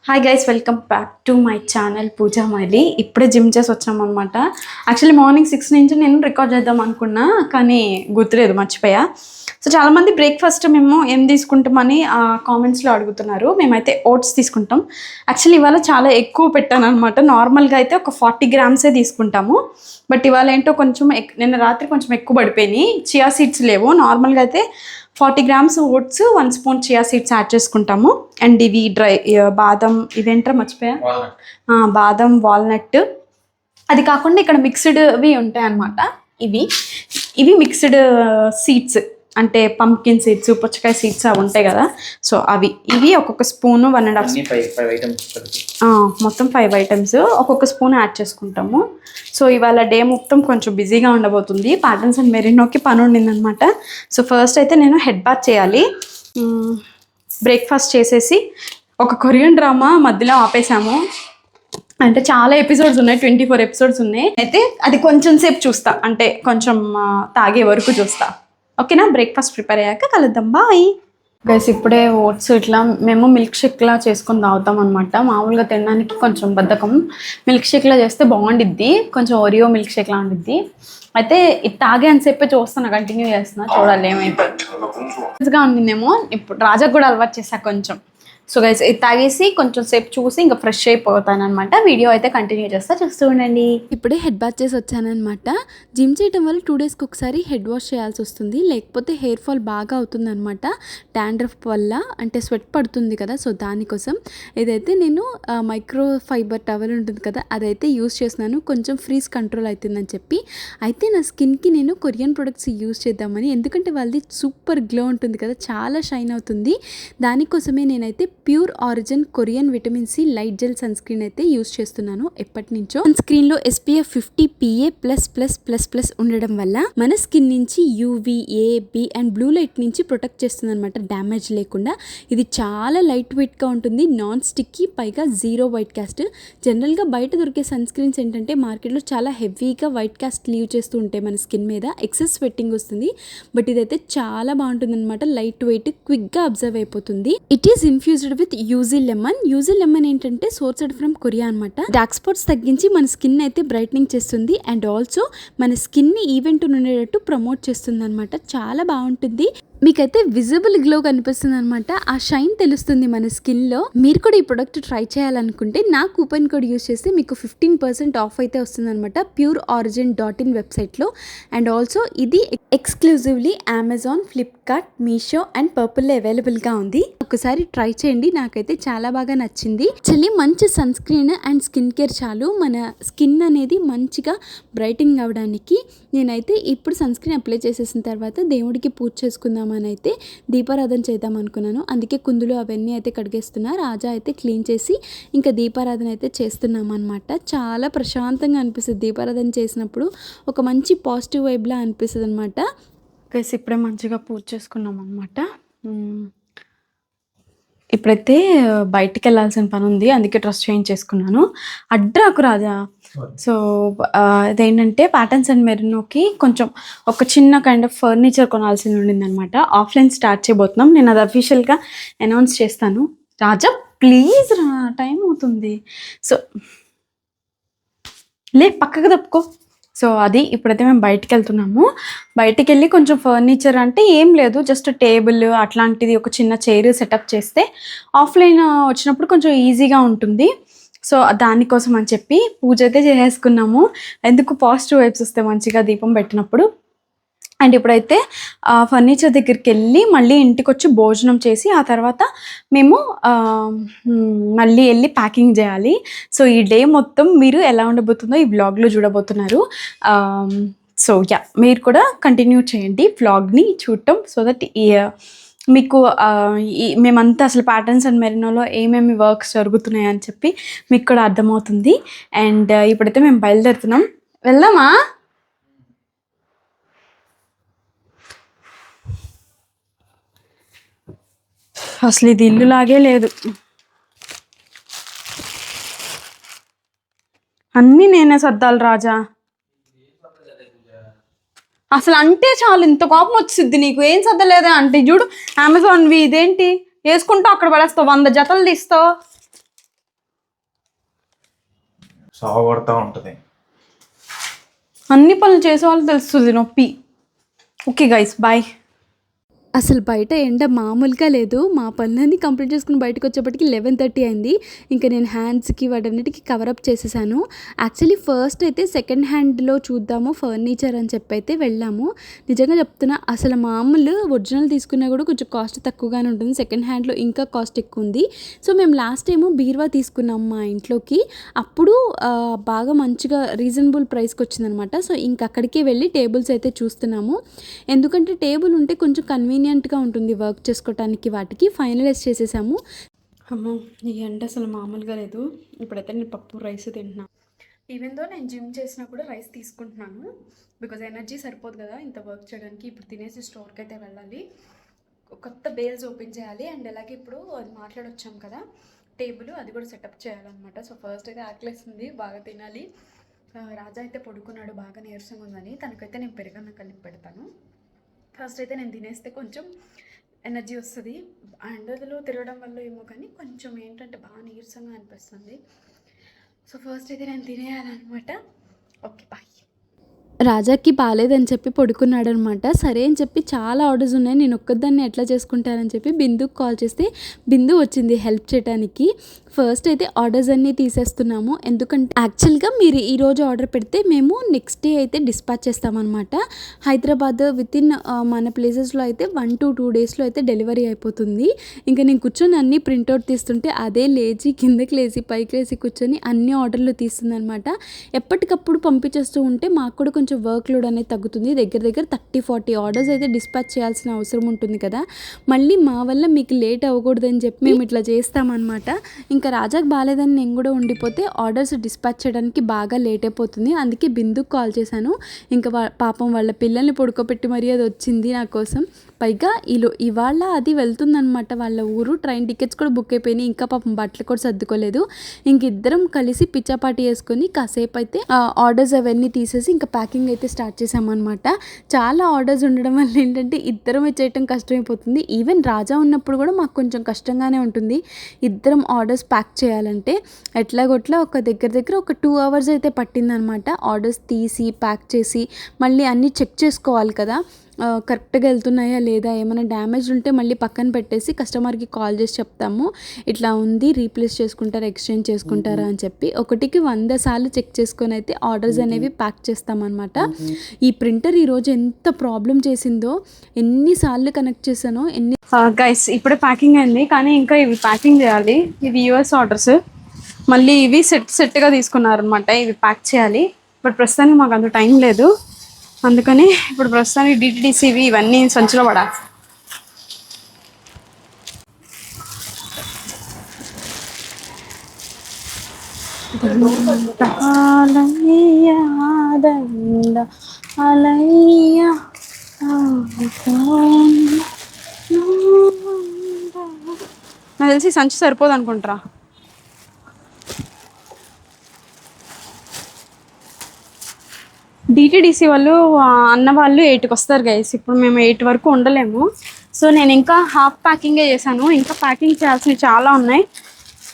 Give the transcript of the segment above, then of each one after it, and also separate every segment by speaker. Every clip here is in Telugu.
Speaker 1: Hi guys, welcome back to my channel Pooja Maili. ఇప్పుడే జిమ్ చేసి వచ్చామన్నమాట. యాక్చువల్లీ మార్నింగ్ 6 నుంచి నేను రికార్డ్ చేద్దాం అనుకున్నా, కానీ గుర్తులేదు, మర్చిపోయా. సో చాలామంది బ్రేక్ఫాస్ట్ మేము ఏం తీసుకుంటామని కామెంట్స్లో అడుగుతున్నారు. మేమైతే ఓట్స్ తీసుకుంటాం. యాక్చువల్లీ ఇవాళ చాలా ఎక్కువ పెట్టాను అనమాట. నార్మల్గా అయితే ఒక 40 గ్రామ్సే తీసుకుంటాము. బట్ ఇవాళ ఏంటో కొంచెం నిన్న రాత్రి కొంచెం ఎక్కువ పడిపోయినాయి. చియా సీడ్స్ లేవు. నార్మల్గా అయితే 40 grams oats, 1 spoon chia seeds add చేసుకుంటాము. అండ్ ఇవి డ్రై బాదం, ఇవేంటారా మర్చిపోయా, బాదం, వాల్నట్. అది కాకుండా ఇక్కడ మిక్స్డ్వి ఉంటాయి అన్నమాట. ఇవి మిక్స్డ్ సీడ్స్, అంటే పంప్కిన్ సీడ్స్, పుచ్చకాయ సీడ్స్ అవి ఉంటాయి కదా. సో ఇవి ఒక్కొక్క స్పూన్ 1.5 మొత్తం 5 ఐటమ్స్ ఒక్కొక్క స్పూన్ యాడ్ చేసుకుంటాము. సో ఇవాళ డే మొత్తం కొంచెం బిజీగా ఉండబోతుంది. ప్యాటర్న్స్ అండ్ మెరీనోకి పని ఉండిందనమాట. సో ఫస్ట్ అయితే నేను హెడ్ బాత్ చేయాలి. బ్రేక్ఫాస్ట్ చేసేసి ఒక కొరియన్ డ్రామా మధ్యలో ఆపేసాము. అంటే చాలా ఎపిసోడ్స్ ఉన్నాయి, 24 ఎపిసోడ్స్ ఉన్నాయి. అయితే అది కొంచెం సేపు చూస్తా, అంటే కొంచెం తాగే వరకు చూస్తా. ఓకేనా? బ్రేక్ఫాస్ట్ ప్రిపేర్ అయ్యాక కలుద్దాం. Bye guys. ఇప్పుడే ఓట్స్ ఇట్లా మేము మిల్క్ షేక్లా చేసుకొని తాగుతాం అనమాట. మామూలుగా తినడానికి కొంచెం బద్ధకం. మిల్క్ షేక్లా చేస్తే బాగుండిద్ది, కొంచెం ఒరియో మిల్క్ షేక్లా ఉండిద్ది. అయితే ఇది తాగే అని చెప్పి చూస్తున్నా, కంటిన్యూ చేస్తున్నా, చూడాలి ఏమైతే ఉండిందేమో. ఇప్పుడు రాజాకు కూడా అలవాటు చేశా కొంచెం. సో గైస్, ఇది తాగేసి కొంచెం సేపు చూసి ఇంకా ఫ్రెష్ అయిపోతాను అనమాట. వీడియో అయితే కంటిన్యూ చేస్తా, చూస్తూ ఉండండి.
Speaker 2: ఇప్పుడే హెడ్ బాత్ చేసి వచ్చానమాట. జిమ్ చేయడం వల్ల 2 డేస్కి ఒకసారి హెడ్ వాష్ చేయాల్సి వస్తుంది, లేకపోతే హెయిర్ ఫాల్ బాగా అవుతుంది అనమాట. డాండ్రఫ్ వల్ల, అంటే స్వెట్ పడుతుంది కదా. సో దానికోసం ఇదైతే నేను మైక్రో ఫైబర్ టవల్ ఉంటుంది కదా, అదైతే యూస్ చేస్తున్నాను. కొంచెం ఫ్రీజ్ కంట్రోల్ అవుతుందని చెప్పి. అయితే నా స్కిన్కి నేను కొరియన్ ప్రొడక్ట్స్ యూస్ చేద్దామని, ఎందుకంటే వాళ్ళది సూపర్ గ్లో ఉంటుంది కదా, చాలా షైన్ అవుతుంది. దానికోసమే నేనైతే pure origin Korean vitamin C light gel sunscreen అయితే యూస్ చేస్తున్నాను ఎప్పటి నుంచో. సన్ స్క్రీన్ లో SPF 50 PA++++ ఉండడం వల్ల మన స్కిన్ నుంచి UVA, B and blue light నుంచి ప్రొటెక్ట్ చేస్తుంది అనమాట, డ్యామేజ్ లేకుండా. ఇది చాలా లైట్ వెయిట్ గా ఉంటుంది, నాన్ స్టిక్కీ, పైగా 0 వైట్ కాస్ట్. జనరల్ గా బయట దొరికే సన్ స్క్రీన్స్ ఏంటంటే మార్కెట్లో చాలా హెవీగా వైట్ కాస్ట్ లీవ్ చేస్తూ ఉంటాయి మన స్కిన్ మీద, ఎక్సెస్ స్వెట్టింగ్ వస్తుంది. బట్ ఇదైతే చాలా బాగుంటుంది అనమాట, లైట్ వెయిట్, క్విక్ గా అబ్జర్వ్ అయిపోతుంది. It is infused with UG lemon. UG lemon ఏంటంటే సోర్స్డ్ ఫ్రమ్ కొరియా అనమాట. డార్క్ స్పాట్స్ తగ్గించి మన స్కిన్ అయితే బ్రైట్నింగ్ చేస్తుంది, అండ్ ఆల్సో మన స్కిన్ ని ఈవెంట్ ఉండేటట్టు ప్రమోట్ చేస్తుంది అనమాట. చాలా బాగుంటుంది. మీకైతే విజిబుల్ గ్లో కనిపిస్తుంది అనమాట, ఆ షైన్ తెలుస్తుంది మన స్కిన్ లో. మీరు కూడా ఈ ప్రొడక్ట్ ట్రై చేయాలనుకుంటే నా కూపన్ కోడ్ యూస్ చేస్తే మీకు 15% ఆఫ్ అయితే వస్తుంది అనమాట, pureorigin.in వెబ్సైట్ లో. అండ్ ఆల్సో ఇది exclusively Amazon, Flipkart, Meesho and purple లో అవైలబుల్ గా ఉంది. ఒకసారి ట్రై చేయండి, నాకైతే చాలా బాగా నచ్చింది. చలి మంచి sunscreen and skin care చాలు మన స్కిన్ అనేది మంచిగా బ్రైటింగ్ అవ్వడానికి. నేనైతే ఇప్పుడు సన్ స్క్రీన్ అప్లై చేసేసిన తర్వాత దేవుడికి పూజ చేసుకుందామని అయితే దీపారాధన చేద్దాం అనుకున్నాను. అందుకే కుందులు అవన్నీ అయితే కడిగేస్తున్నా. రాజా అయితే క్లీన్ చేసి ఇంకా దీపారాధన అయితే చేస్తున్నాం అనమాట. చాలా ప్రశాంతంగా అనిపిస్తుంది దీపారాధన చేసినప్పుడు, ఒక మంచి పాజిటివ్ వైబ్లా అనిపిస్తుంది అనమాట.
Speaker 1: గైస్, ఇప్పుడే మంచిగా పూజ చేసుకున్నాం అనమాట. ఇప్పుడైతే బయటికి వెళ్ళాల్సిన పని ఉంది, అందుకే డ్రెస్ చేంజ్ చేసుకున్నాను. అడ్రాకు రాజా. సో అదేంటంటే ప్యాటర్న్స్ అండ్ మెరీనోకి కొంచెం ఒక చిన్న కైండ్ ఆఫ్ ఫర్నిచర్ కొనాల్సింది ఉండింది అనమాట. ఆఫ్లైన్ స్టార్ట్ చేయబోతున్నాం. నేను అది అఫీషియల్గా అనౌన్స్ చేస్తాను. రాజా ప్లీజ్ రా, టైం అవుతుంది. సో పక్కకు తప్పుకో. సో అది ఇప్పుడైతే మేము బయటికి వెళ్తున్నాము. బయటికి వెళ్ళి కొంచెం ఫర్నిచర్ అంటే ఏం లేదు, జస్ట్ టేబుల్ అట్లాంటిది, ఒక చిన్న చైర్ సెటప్ చేస్తే ఆఫ్లైన్ వచ్చినప్పుడు కొంచెం ఈజీగా ఉంటుంది. సో దానికోసం అని చెప్పి పూజ అయితే చేసేసుకున్నాము. ఎందుకు పాజిటివ్ వైబ్స్ వస్తే మంచిగా దీపం పెట్టినప్పుడు. అండ్ ఇప్పుడైతే ఫర్నిచర్ దగ్గరికి వెళ్ళి మళ్ళీ ఇంటికి వచ్చి భోజనం చేసి ఆ తర్వాత మేము మళ్ళీ వెళ్ళి ప్యాకింగ్ చేయాలి. సో ఈ డే మొత్తం మీరు ఎలా ఉండబోతుందో ఈ వ్లాగ్లో చూడబోతున్నారు. సో మీరు కూడా కంటిన్యూ చేయండి వ్లాగ్ని చూడటం, సో దట్ మీకు మేమంతా అసలు ప్యాటర్న్స్ అండ్ మెరీనోలో ఏమేమి వర్క్స్ జరుగుతున్నాయి అని చెప్పి మీకు కూడా అర్థమవుతుంది. అండ్ ఇప్పుడైతే మేము బయలుదేరుతున్నాం. వెళ్దామా? అసలు ఇది ఇల్లులాగే లేదు, అన్నీ నేనే సర్దాలి రాజా. అసలు అంటే చాలు, ఇంత కోపం వచ్చింది నీకు. ఏం సర్దలేదా అంటే చూడు, అమెజాన్వి ఇదేంటి వేసుకుంటూ అక్కడ పడేస్తావు, 100 జతలు తీస్తావు.
Speaker 3: సాగొడతా ఉంటుంది.
Speaker 1: అన్ని పనులు చేసే వాళ్ళు తెలుస్తుంది నొప్పి. Okay guys, bye.
Speaker 2: అసలు బయట ఎండ మామూలుగా లేదు. మా పనులన్నీ కంప్లీట్ చేసుకుని బయటకు వచ్చేప్పటికి 11:30 అయింది. ఇంకా నేను హ్యాండ్స్కి వాటన్నిటికీ కవరప్ చేసేసాను. యాక్చువల్లీ ఫస్ట్ అయితే సెకండ్ హ్యాండ్లో చూద్దాము ఫర్నిచర్ అని చెప్పి అయితే వెళ్ళాము. నిజంగా చెప్తున్నా, అసలు మామూలు ఒరిజినల్ తీసుకున్నా కూడా కొంచెం కాస్ట్ తక్కువగానే ఉంటుంది. సెకండ్ హ్యాండ్లో ఇంకా కాస్ట్ ఎక్కువ ఉంది. సో మేము లాస్ట్ టైము బీరువా తీసుకున్నాం మా ఇంట్లోకి. అప్పుడు బాగా మంచిగా రీజనబుల్ ప్రైస్కి వచ్చిందనమాట. సో ఇంక అక్కడికే వెళ్ళి టేబుల్స్ అయితే చూస్తున్నాము. ఎందుకంటే టేబుల్ ఉంటే కొంచెం కన్వీనియంట్గా ఉంటుంది వర్క్ చేసుకోవటానికి. వాటికి ఫైనలైజ్ చేసేసాము.
Speaker 1: అమ్మో, ఈ ఎండ అసలు మామూలుగా లేదు. ఇప్పుడైతే నేను పప్పు రైస్ తింటున్నాను. ఈవెన్ దో నేను జిమ్ చేసినా కూడా రైస్ తీసుకుంటున్నాను. బికాజ్ ఎనర్జీ సరిపోదు కదా ఇంత వర్క్ చేయడానికి. ఇప్పుడు తినేసి స్టోర్కి అయితే వెళ్ళాలి. కొత్త బేల్స్ ఓపెన్ చేయాలి. అండ్ అలాగే ఇప్పుడు అది మాట్లాడొచ్చాం కదా టేబుల్, అది కూడా సెటప్ చేయాలన్నమాట. సో ఫస్ట్ అయితే ఆకలేస్తుంది, బాగా తినాలి. రాజా అయితే పడుకున్నాడు, బాగా నీరసంగా ఉందని. తనకైతే నేను పెరుగన్న కలిపి పెడతాను. ఫస్ట్ అయితే నేను తినేస్తే కొంచెం ఎనర్జీ వస్తుంది. ఎండలో తిరగడం వల్ల ఏమో కానీ కొంచెం ఏంటంటే బాగా నీరసంగా అనిపిస్తుంది. సో ఫస్ట్ అయితే నేను తినేయాలన్నమాట. Okay, bye.
Speaker 2: రాజాకి బాగాలేదని చెప్పి పడుకున్నాడు అనమాట. సరే అని చెప్పి చాలా ఆర్డర్స్ ఉన్నాయి, నేను ఒక్కదాన్ని ఎట్లా చేసుకుంటానని చెప్పి బిందుకు కాల్ చేస్తే బిందు వచ్చింది హెల్ప్ చేయడానికి. ఫస్ట్ అయితే ఆర్డర్స్ అన్నీ తీసేస్తున్నాము. ఎందుకంటే యాక్చువల్గా మీరు ఈరోజు ఆర్డర్ పెడితే మేము నెక్స్ట్ డే అయితే డిస్పాచ్ చేస్తామన్నమాట. హైదరాబాద్ వితిన్ మన ప్లేసెస్లో అయితే 1 to 2 డేస్లో అయితే డెలివరీ అయిపోతుంది. ఇంకా నేను కూర్చొని అన్నీ ప్రింట్అవుట్ తీస్తుంటే అదే లేచి కిందకి లేచి పైకి లేచి కూర్చొని అన్ని ఆర్డర్లు తీస్తుంది అనమాట. ఎప్పటికప్పుడు పంపించేస్తూ ఉంటే మాకు కూడా కొంచెం వర్క్ లోడ్ అనేది తగ్గుతుంది. దగ్గర 30-40 ఆర్డర్స్ అయితే డిస్పాచ్ చేయాల్సిన అవసరం ఉంటుంది కదా. మళ్ళీ మా వల్ల మీకు లేట్ అవ్వకూడదని చెప్పి మేము ఇట్లా చేస్తామన్నమాట. ఇంకా రాజాకి బాగాలేదని నేను కూడా ఉండిపోతే ఆర్డర్స్ డిస్పాచ్ చేయడానికి బాగా లేట్ అయిపోతుంది. అందుకే బిందుకు కాల్ చేశాను. ఇంకా పాపం వాళ్ళ పిల్లల్ని పడుకోబెట్టి మరీ అది వచ్చింది నా కోసం. పైగా ఇవాళ అది వెళ్తుందనమాట వాళ్ళ ఊరు. ట్రైన్ టికెట్స్ కూడా బుక్ అయిపోయినాయి. ఇంకా పాపం బట్టలు కూడా సర్దుకోలేదు. ఇంక ఇద్దరం కలిసి పిచ్చాపాటి వేసుకొని కాసేపు అయితే ఆర్డర్స్ అవన్నీ తీసేసి ఇంకా ప్యాకింగ్ అయితే స్టార్ట్ చేసామన్నమాట. చాలా ఆర్డర్స్ ఉండడం వల్ల ఏంటంటే ఇద్దరం చేయటం కష్టమైపోతుంది. ఈవెన్ రాజా ఉన్నప్పుడు కూడా మాకు కొంచెం కష్టంగానే ఉంటుంది ఇద్దరం ఆర్డర్స్ ప్యాక్ చేయాలంటే. ఎట్లాగొట్లా ఒక దగ్గర ఒక 2 hours అయితే పట్టిందనమాట. ఆర్డర్స్ తీసి ప్యాక్ చేసి మళ్ళీ అన్నీ చెక్ చేసుకోవాలి కదా, కరెక్ట్గా వెళ్తున్నాయా లేదా, ఏమైనా డ్యామేజ్ ఉంటే మళ్ళీ పక్కన పెట్టేసి కస్టమర్కి కాల్ చేసి చెప్తాము, ఇట్లా ఉంది రీప్లేస్ చేసుకుంటారా ఎక్స్చేంజ్ చేసుకుంటారా అని చెప్పి. 1కి 100 సార్లు చెక్ చేసుకొని అయితే ఆర్డర్స్ అనేవి ప్యాక్ చేస్తామన్నమాట. ఈ ప్రింటర్ ఈరోజు ఎంత ప్రాబ్లం చేసిందో, ఎన్నిసార్లు కనెక్ట్ చేశానో
Speaker 1: గైస్ ఇప్పుడే ప్యాకింగ్ అయింది, కానీ ఇంకా ఇవి ప్యాకింగ్ చేయాలి. ఇవి US ఆర్డర్స్, మళ్ళీ ఇవి సెట్గా తీసుకున్నారనమాట. ఇవి ప్యాక్ చేయాలి. బట్ ప్రస్తుతానికి మాకు అంత టైం లేదు, అందుకని ఇప్పుడు ప్రస్తుతానికి DTDCవి ఇవన్నీ సంచిలో పడాలి. నాకు తెలిసి సంచి సరిపోదు అనుకుంటారా. DTDC వాళ్ళు అన్న వాళ్ళు 8కి వస్తారు గైస్. ఇప్పుడు మేము 8 వరకు ఉండలేము. సో నేను ఇంకా హాఫ్ ప్యాకింగే చేశాను. ఇంకా ప్యాకింగ్ చేయాల్సినవి చాలా ఉన్నాయి.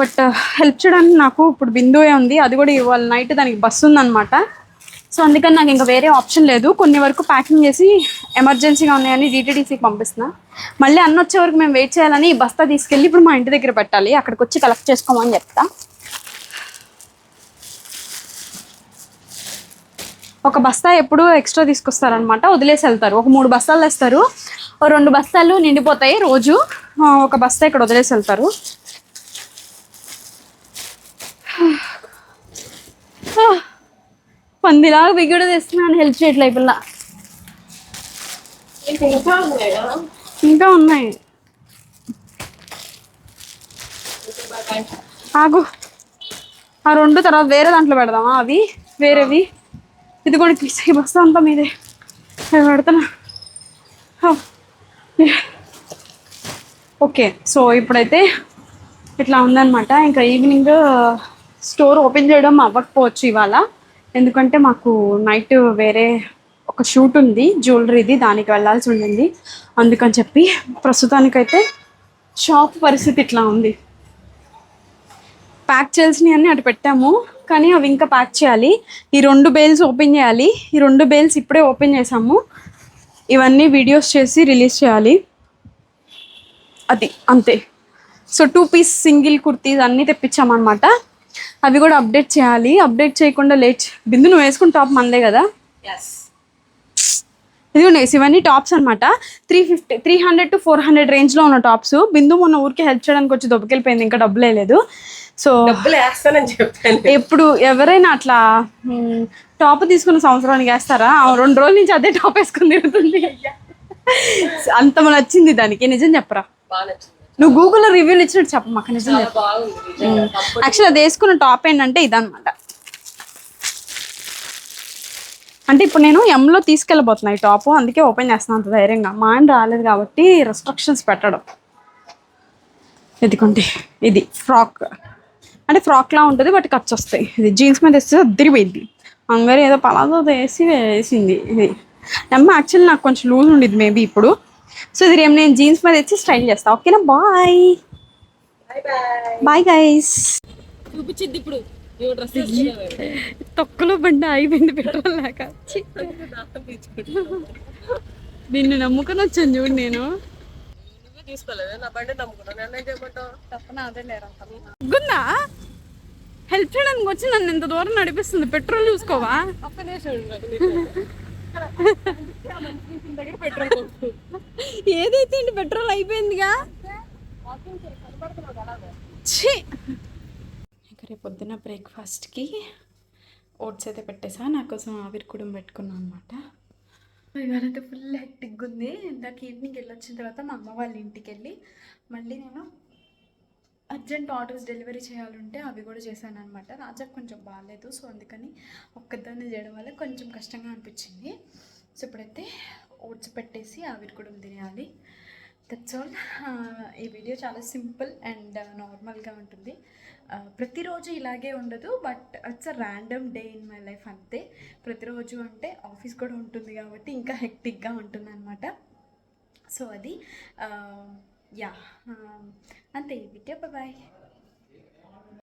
Speaker 1: బట్ హెల్ప్ చేయడానికి నాకు ఇప్పుడు బిందువే ఉంది. అది కూడా ఇవాళ నైట్ దానికి బస్సు ఉందన్నమాట. సో అందుకని నాకు ఇంకా వేరే ఆప్షన్ లేదు. కొన్ని వరకు ప్యాకింగ్ చేసి ఎమర్జెన్సీగా ఉన్నాయని DTDCకి పంపిస్తున్నా. మళ్ళీ అన్న వచ్చే వరకు మేము వెయిట్ చేయాలని ఈ బస్తా తీసుకెళ్ళి ఇప్పుడు మా ఇంటి దగ్గర పెట్టాలి. అక్కడికి వచ్చి కలెక్ట్ చేసుకోమని చెప్తా. ఒక బస్తా ఎప్పుడు ఎక్స్ట్రా తీసుకొస్తారనమాట, వదిలేసి వెళ్తారు. ఒక 3 బస్తాలు తెస్తారు, 2 బస్తాలు నిండిపోతాయి రోజు. ఒక బస్తా ఇక్కడ వదిలేసి వెళ్తారు. పందిలాగా బిగ్గుడు తెస్తున్నాను, హెల్ప్ చేయట్లే పిల్ల. ఇంకా ఉన్నాయి, ఆగు. ఆ 2 తర్వాత వేరే దాంట్లో పెడదామా, అవి వేరేవి. ఇది కూడా తీసి బస్తా అంతా మీదే పెడతానా. ఓకే, సో ఇప్పుడైతే ఇట్లా ఉందన్నమాట. ఇంకా ఈవినింగ్ స్టోర్ ఓపెన్ చేయడం అవ్వకపోవచ్చు ఇవాళ, ఎందుకంటే మాకు నైట్ వేరే ఒక షూట్ ఉంది జ్యువెలరీది, దానికి వెళ్ళాల్సి ఉండింది. అందుకని చెప్పి ప్రస్తుతానికైతే షాప్ పరిస్థితి ఇట్లా ఉంది. ప్యాక్ చేయాల్సినవి అన్నీ అటు పెట్టాము, కానీ అవి ఇంకా ప్యాక్ చేయాలి. ఈ 2 బేల్స్ ఓపెన్ చేయాలి. ఈ 2 బేల్స్ ఇప్పుడే ఓపెన్ చేసాము. ఇవన్నీ వీడియోస్ చేసి రిలీజ్ చేయాలి. అది అంతే. సో 2 పీస్ సింగిల్ కుర్తీస్ అన్నీ తెప్పించామన్నమాట. అవి కూడా అప్డేట్ చేయాలి. అప్డేట్ చేయకుండా లేట్. బిందు నువ్వు వేసుకున్న టాప్ మందే కదా? ఇదిగోండి, ఇవన్నీ టాప్స్ అనమాట. 300 to 400 రేంజ్లో ఉన్న టాప్స్. బిందు మొన్న ఊరికి హెల్ప్ చేయడానికి వచ్చి దొబ్బకెళ్ళిపోయింది, ఇంకా డబ్బులే లేదు. సో ఎప్పుడు ఎవరైనా అట్లా టాప్ తీసుకున్న సంవత్సరానికి వేస్తారా? 2 రోజుల నుంచి అదే టాప్ వేసుకుని తిరుగుతుంది. అంత నచ్చింది దానికి. నిజం చెప్పరా? నువ్వు గూగుల్లో రివ్యూలు ఇచ్చినట్టు చెప్ప మాకు. నిజం చెప్ప. యాక్చువల్లీ అది వేసుకున్న టాప్ ఏంటంటే ఇదనమాట. అంటే ఇప్పుడు నేను ఎంలో తీసుకెళ్ళబోతున్నా ఈ టాప్, అందుకే ఓపెన్ చేస్తున్నాను అంత ధైర్యంగా. మా ఆయన రాలేదు కాబట్టి రెస్ట్రిక్షన్స్ పెట్టడం. ఇదిగోండి, ఇది ఫ్రాక్. అంటే ఫ్రాక్లా ఉంటుంది, బట్ కట్స్ వస్తాయి. ఇది జీన్స్ మీద వేస్తే అద్దరిపోయింది. అందరూ ఏదో పలాదో వేసింది. ఇది అమ్మ యాక్చువల్లీ నాకు కొంచెం లూజ్ ఉండేది మేబీ ఇప్పుడు. సో ఇది రేపు నేను జీన్స్ మీద వేసి స్టైల్ చేస్తాను. ఓకేనా? Bye bye guys. చూపించింది ఇప్పుడు తొక్కలో బండి అయిపోయింది పెట్రోల్ లేక. నిన్ను నమ్ముకొని వచ్చాను చూడు. నేను గుందా హెల్ప్ చేయడానికి వచ్చి నన్ను ఇంత దూరం నడిపిస్తుంది. పెట్రోల్ చూసుకోవా? ఏదైతే ఏంటి, పెట్రోల్ అయిపోయిందిగా. ఇంకా రేపు పొద్దున్న బ్రేక్ఫాస్ట్కి ఓట్స్ అయితే పెట్టేసా. నా కోసం ఆవిరి కూడా పెట్టుకున్నాను అనమాట. ఇవాళైతే ఫుల్ హెక్టిక్ ఉంది. ఇందాక ఈవినింగ్ వెళ్ళొచ్చిన తర్వాత మా అమ్మ వాళ్ళ ఇంటికి వెళ్ళి మళ్ళీ నేను అర్జెంట్ ఆర్డర్స్ డెలివరీ చేయాలంటే అవి కూడా చేశాను అనమాట. రాజాకు కొంచెం బాగాలేదు, సో అందుకని ఒక్కదాన్ని చేయడం వల్ల కొంచెం కష్టంగా అనిపించింది. సో ఇప్పుడైతే ఓట్స్ పెట్టేసి ఆవిరి కూడా తినేయాలి. That's all. ఈ వీడియో చాలా సింపుల్ అండ్ నార్మల్గా ఉంటుంది. ప్రతిరోజు ఇలాగే ఉండదు, but it's a random day in my life అంతే. ప్రతిరోజు అంటే ఆఫీస్ కూడా ఉంటుంది కాబట్టి ఇంకా హెక్టిక్గా ఉంటుంది అనమాట. సో అది యా అంతే ఈ వీడియో. బాయ్.